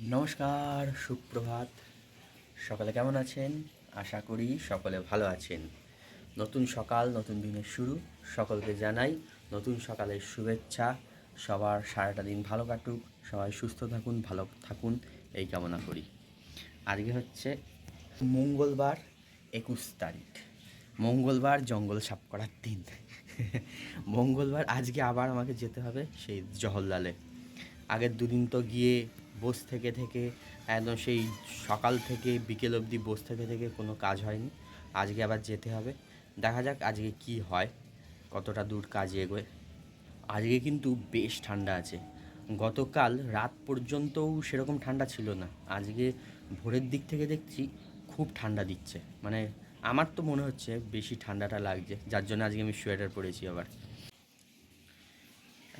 নমস্কার, সুপ্রভাত। সকলে কেমন আছেন? আশা করি সকলে ভালো আছেন। নতুন সকাল, নতুন দিনের শুরু। সকলকে জানাই নতুন সকালের শুভেচ্ছা। সবার সারাটা দিন ভালো কাটুক, সবাই সুস্থ থাকুন, ভালো থাকুন, এই কামনা করি। আজকে হচ্ছে মঙ্গলবার, 21 তারিখ। মঙ্গলবার জঙ্গল সাফ করার দিন। মঙ্গলবার আজকে আবার আমাকে যেতে হবে সেই জহরলালে। আগের দুদিন তো গিয়ে বস থেকে থেকে একদম সেই সকাল থেকে বিকেল অবধি বস থেকে থেকে কোনো কাজ হয়নি। আজকে আবার যেতে হবে, দেখা যাক আজকে কি হয়, কতটা দূর কাজ এগোয়। আজকে কিন্তু বেশ ঠান্ডা আছে। গতকাল রাত পর্যন্তও সেরকম ঠান্ডা ছিল না। আজকে ভোরের দিক থেকে দেখছি খুব ঠান্ডা দিচ্ছে, মানে আমার তো মনে হচ্ছে বেশি ঠান্ডাটা লাগছে, যার জন্য আজকে আমি সোয়েটার পরেছি আবার।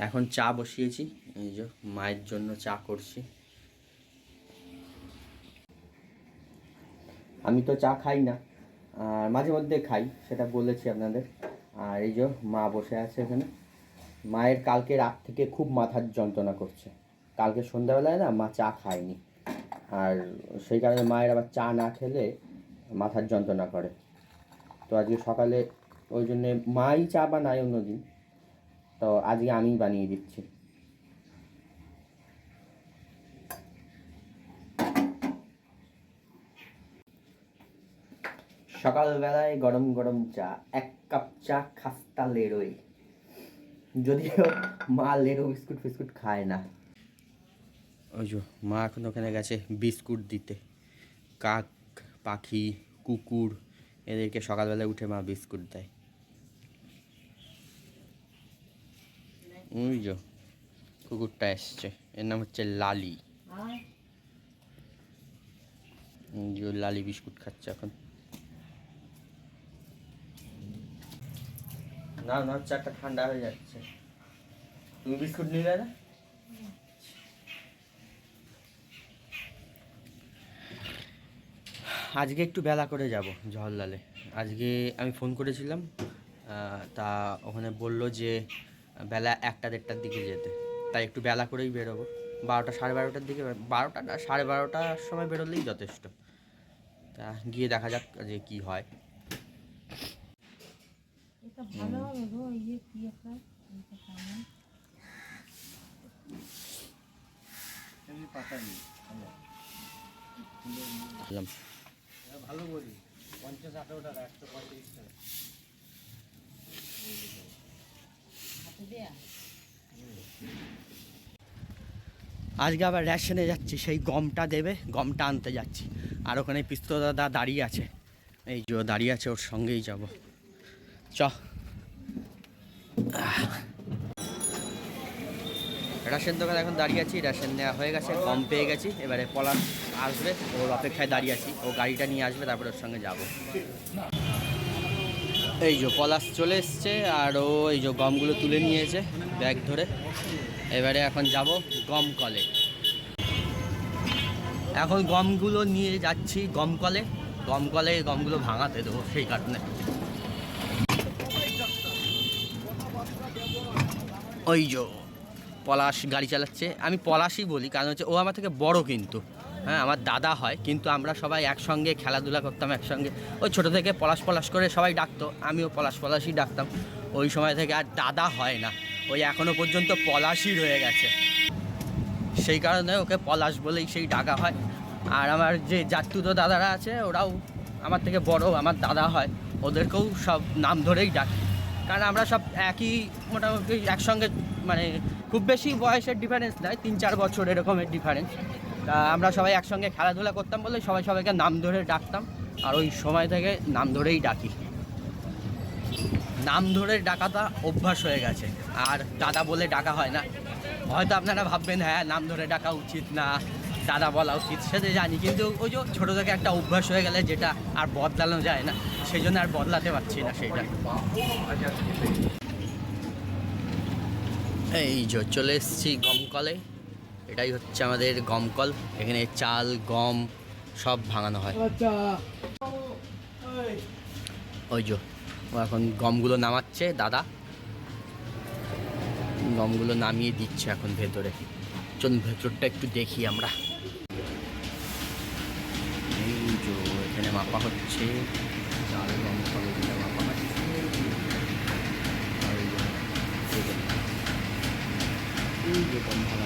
এখন চা বসিয়েছি, এই যে মায়ের জন্য চা করছি। আমি তো চা খাই না, আর মাঝে মধ্যে খাই, সেটা বলেছি আপনাদের। আর এই যে মা বসে আছে এখানে। মায়ের কালকে রাত থেকে খুব মাথার যন্ত্রণা করছে। কালকে সন্ধ্যাবেলায় না মা চা খায়নি, আর সেই কারণে মায়ের আবার চা না খেলে মাথার যন্ত্রণা করে। তো আজকে সকালে ওই জন্যে মাই চা বানায় অন্যদিন, তো আজকে আমিই বানিয়ে দিচ্ছি। সকালবেলায় গরম গরম চা, 1 কাপ চা, খাস্তা লেরোই। যদিও মা লেরো বিস্কুট ফিস্কুট খায় না। ওই যে মা এখন ওখানে গেছে বিস্কুট দিতে। কাক, পাখি, কুকুর, এদেরকে সকালবেলায় উঠে মা বিস্কুট দেয়। ওই যে কুকুরটা এসছে, এর নাম হচ্ছে লালি। যে লালি বিস্কুট খাচ্ছে এখন। না না, চাটা ঠান্ডা হয়ে যাচ্ছে। তুমি বিস্কুট নিলে না? আজকে একটু বেলা করে যাব জওহরলালে। আজকে আমি ফোন করেছিলাম, তা ওখানে বলল যে বেলা 1টা-1:30টার দিকে যেতে, তাই একটু বেলা করেই বেরোবো। 12টা, 12:30টার দিকে, 12টা না 12:30টার সময় বেরোলেই যথেষ্ট। তা গিয়ে দেখা যাক যে কী হয়। ভালো বলি 50-18 টাকা 135 টাকা। আজকে আবার রেশনে যাচ্ছি, সেই গমটা দেবে, গমটা আনতে যাচ্ছি। আর ওখানে পিস্তো দাদা দাঁড়িয়ে আছে, এই যে দাঁড়িয়ে আছে, ওর সঙ্গেই যাব। চ। রেশন দোকান এখন দাঁড়িয়ে আছি, রেশন নেওয়া হয়ে গেছে, গম পেয়ে গেছি। এবারে পলাশ আসবে, ওর অপেক্ষায় দাঁড়িয়ে আছি, ও গাড়িটা নিয়ে আসবে, তারপরে ওর সঙ্গে যাব। এই যে পলাশ চলে এসছে, আর ও এই যে গমগুলো তুলে নিয়েছে ব্যাগ ধরে। এবারে এখন যাব গম কলে। এখন গমগুলো নিয়ে যাচ্ছি গমকলে। গমকলে গমগুলো ভাঙাতে দেবো, সেই কারণে। ওই যে পলাশ গাড়ি চালাচ্ছে। আমি পলাশই বলি, কারণ হচ্ছে ও আমার থেকে বড়, কিন্তু হ্যাঁ আমার দাদা হয়। কিন্তু আমরা সবাই একসঙ্গে খেলাধুলা করতাম একসঙ্গে, ওই ছোটো থেকে পলাশ পলাশ করে সবাই ডাকতো, আমিও পলাশ পলাশই ডাকতাম। ওই সময় থেকে আর দাদা হয় না, ওই এখনও পর্যন্ত পলাশই রয়ে গেছে, সেই কারণে ওকে পলাশ বলেই সেই ডাকা হয়। আর আমার যে জাতুতো দাদারা আছে, ওরাও আমার থেকে বড়, আমার দাদা হয়, ওদেরকেও সব নাম ধরেই ডাকি, কারণ আমরা সব একই মোটামুটি একসঙ্গে, মানে খুব বেশি বয়সের ডিফারেন্স নয়, 3-4 বছর এরকমের ডিফারেন্স। তা আমরা সবাই একসঙ্গে খেলাধুলা করতাম বলে সবাই সবাইকে নাম ধরে ডাকতাম, আর ওই সময় থেকে নাম ধরেই ডাকি। নাম ধরে ডাকাটা অভ্যাস হয়ে গেছে, আর দাদা বলে ডাকা হয় না। হয়তো আপনারা ভাববেন হ্যাঁ নাম ধরে ডাকা উচিত না, দাদা বলা উচিত, সেটা জানি, কিন্তু ওই যে ছোটো থেকে একটা অভ্যাস হয়ে গেলে যেটা আর বদলানো যায় না, সেই জন্য আর বদলাতে পারছি না সেইটা। এই যে চলে এসেছি গমকলে। এটাই হচ্ছে আমাদের গমকল, এখানে চাল গম সব ভাঙানো হয়। ওই যে ও এখন গমগুলো নামাচ্ছে দাদা, গমগুলো নামিয়ে দিচ্ছে এখন ভেতরে। চলুন ভেতরটা একটু দেখি আমরা। মাপা হচ্ছে, চাল গম ফলে যেটা মাপা হচ্ছে। আর এই যে গম ভালো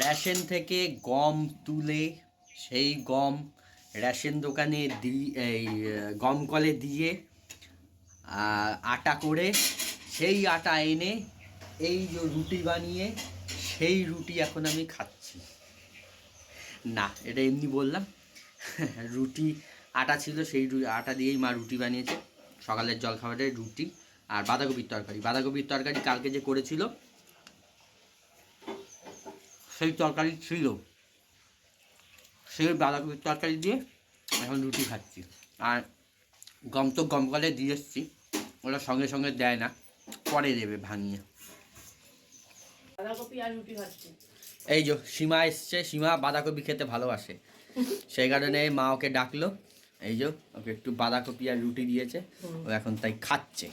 রেশন থেকে গম তুলে সেই গম রেশন দোকানে এই গম কলে দিয়ে আটা করে সেই আটা এনে এই যে রুটি বানিয়ে সেই রুটি এখন আমি খাচ্ছি। না, এটা এমনি বললাম। রুটি আটা ছিল, সেই আটা দিয়েই মা রুটি বানিয়েছে। সকালের জলখাবারে রুটি আর বাঁধাকপির তরকারি। বাঁধাকপির তরকারি কালকে যে করেছিল সেই তরকারি ছিল, সেই বাঁধাকপির তরকারি দিয়ে এখন রুটি খাচ্ছি। আর গম তো গম কলে দিয়ে এসছি, ওরা সঙ্গে সঙ্গে দেয় না, পরে দেবে ভাঙিয়ে। বাঁধাকপি আর রুটি খাচ্ছি। এই যে সীমা এসছে, সীমা বাঁধাকপি খেতে ভালোবাসে, সেই কারণে মা ওকে ডাকলো। এই যে ওকে একটু বাঁধাকপি আর রুটি দিয়েছে, ও এখন তাই খাচ্ছে।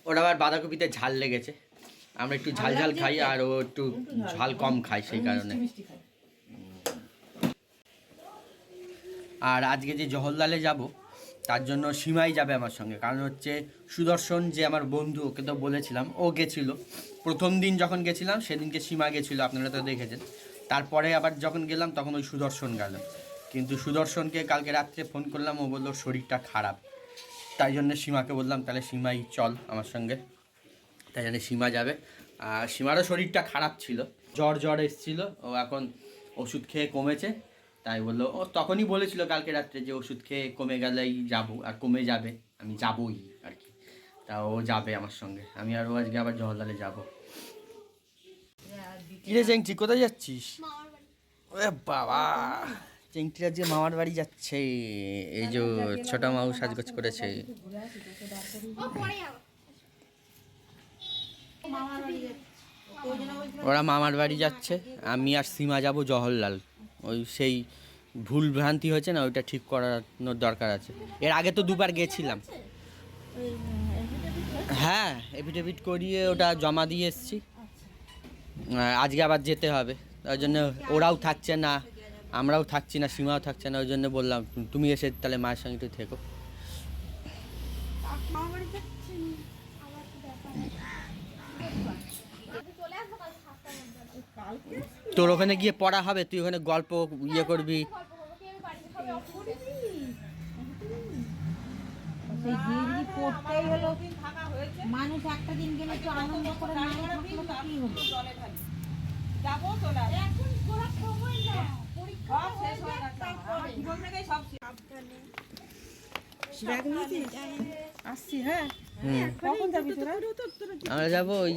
ওর আবার বাঁধাকপিতে ঝাল লেগেছে, আমরা একটু ঝাল ঝাল খাই আর ও একটু ঝাল কম খায়, সেই কারণে। আর আজকে যে জহরলালে যাব তার জন্য সীমাই যাবে আমার সঙ্গে, কারণ হচ্ছে সুদর্শন যে আমার বন্ধু, ওকে তো বলেছিলাম, ও গেছিলো প্রথম দিন যখন গেছিলাম সেদিনকে সীমা গেছিলো, আপনারা তো দেখেছেন। তারপরে আবার যখন গেলাম তখন ওই সুদর্শন গেল, কিন্তু সুদর্শনকে কালকে রাত্রে ফোন করলাম, ও বললো শরীরটা খারাপ। তাই জন্য সীমাকে বললাম তাহলে সীমাই চল আমার সঙ্গে, তাই জন্য সীমা যাবে। আর সীমারও শরীরটা খারাপ ছিল, জ্বর এসেছিলো, ও এখন ওষুধ খেয়ে কমেছে। তাই বললো, ও তখনই বলেছিল কালকে রাত্রে যে ওষুধ খেয়ে কমে গেলেই যাবো, আর কমে যাবে, আমি যাবই আর কি। তা ও যাবে আমার সঙ্গে, আমি আরও আজকে আবার জহরলালে যাবো। কিরে চেংটি, কোথায় যাচ্ছিস? ওরে বাবা, চেংটি আজকে মামার বাড়ি যাচ্ছে। এই যে ছোট মাউ সাজগোজ করেছে। ওরা মামার বাড়ি যাচ্ছে, আমি আর সীমা যাব জহরলাল। ওই সেই ভুল ভ্রান্তি হয়েছে না, ওইটা ঠিক করানোর দরকার আছে। এর আগে তো দুবার গেছিলাম। হ্যাঁ, এফিডেভিট করিয়ে ওটা জমা দিয়ে এসেছি। আজকে আবার যেতে হবে, তাই জন্য ওরাও থাকছে না, আমরাও থাকছি না, সীমাও থাকছে না, ওই জন্য বললাম তুমি এসে তাহলে মায়ের সঙ্গে একটু থেকো। তোর ওখানে গিয়ে পড়া হবে, তুই ওখানে গল্প ইয়ে করবি। মানুষ একটা দিন গেলে একটু আনন্দ করে না থাকলে তো কি হলো? যাবো তো না। এখন পুরো সময় না। পরীক্ষা শেষ হয়ে গেছে। জীবন থেকে সব ব্যাগ নিয়েছিস? আসছি, হ্যাঁ। কখন যাবি তোরা? আমরা যাবো ওই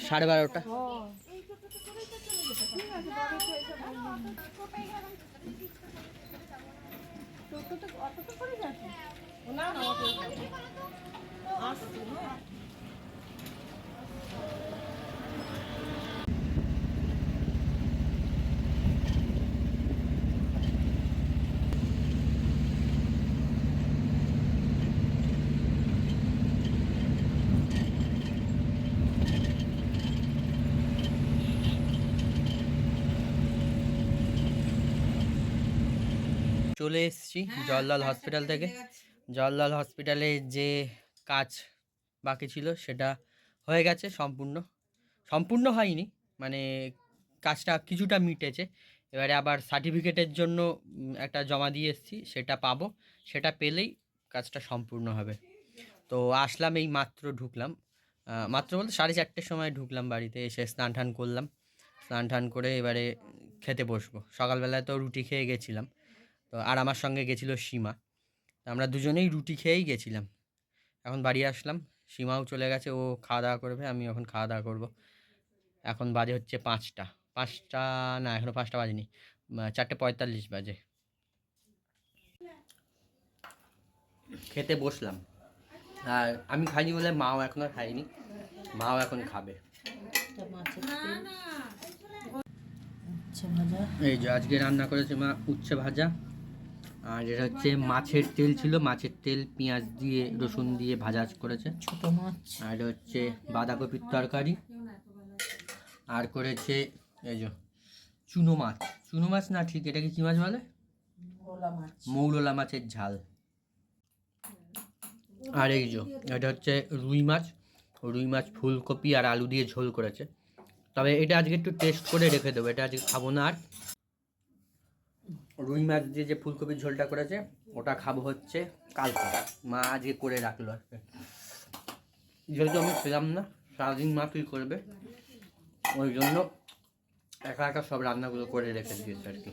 12:30। না না আসছি হ্যাঁ। চলে এসেছি জওহরলাল হসপিটাল থেকে। জওহরলাল হসপিটালে যে কাজ বাকি ছিল সেটা হয়ে গেছে, সম্পূর্ণ হয়নি, মানে কাজটা কিছুটা মিটেছে। এবারে আবার সার্টিফিকেটের জন্য একটা জমা দিয়ে এসেছি, সেটা পাবো, সেটা পেলেই কাজটা সম্পূর্ণ হবে। তো আসলাম, এই মাত্র ঢুকলাম, মাত্র বলতে 4:30টার সময় ঢুকলাম বাড়িতে, এসে স্নান টান করলাম, স্নান টান করে এবারে খেতে বসবো। সকালবেলায় তো রুটি খেয়ে গেছিলাম, তো আর আমার সঙ্গে গেছিলো সীমা, আমরা দুজনেই রুটি খেয়েই গেছিলাম। এখন বাড়ি আসলাম, সীমাও চলে গেছে, ও খাওয়া দাওয়া করবে, আমি এখন খাওয়া দাওয়া করবো। এখন বাজে হচ্ছে 5টা না, এখনও 5টা বাজেনি, 4:45 বাজে। খেতে বসলাম, আর আমি খাইনি বলে মাও এখনও খাইনি, মাও এখন খাবে। এটা মাছের তেল। উচ্ছে ভাজা। এই যে আজকে রান্না করেছে মা উচ্ছে ভাজা, আর এটা হচ্ছে মাছের তেল ছিল, মাছের তেল পেঁয়াজ দিয়ে রসুন দিয়ে ভাজা করেছে। ছোট মাছ। আর এটা হচ্ছে বাঁধাকপির তরকারি, আর করেছে এই যে চুনো মাছ না, ঠিক এটাকে কি মাছ বলে, মোলা মাছ। মৌরলা মাছের ঝাল। আর এই যে এটা হচ্ছে রুই মাছ ফুলকপি আর আলু দিয়ে ঝোল করেছে। তবে এটা আজকে একটু টেস্ট করে রেখে দেবো, এটা আজকে খাবো না। আর রুই মাছ দিয়ে যে ফুলকপির ঝোলটা করেছে ওটা খাবো হচ্ছে কালকে, মা আজকে করে রাখলো আজকে, যেহেতু আমি খেলাম না, সারাদিন মা তুই করবে, ওই জন্য একা একা সব রান্নাগুলো করে রেখে দিয়েছে আর কি।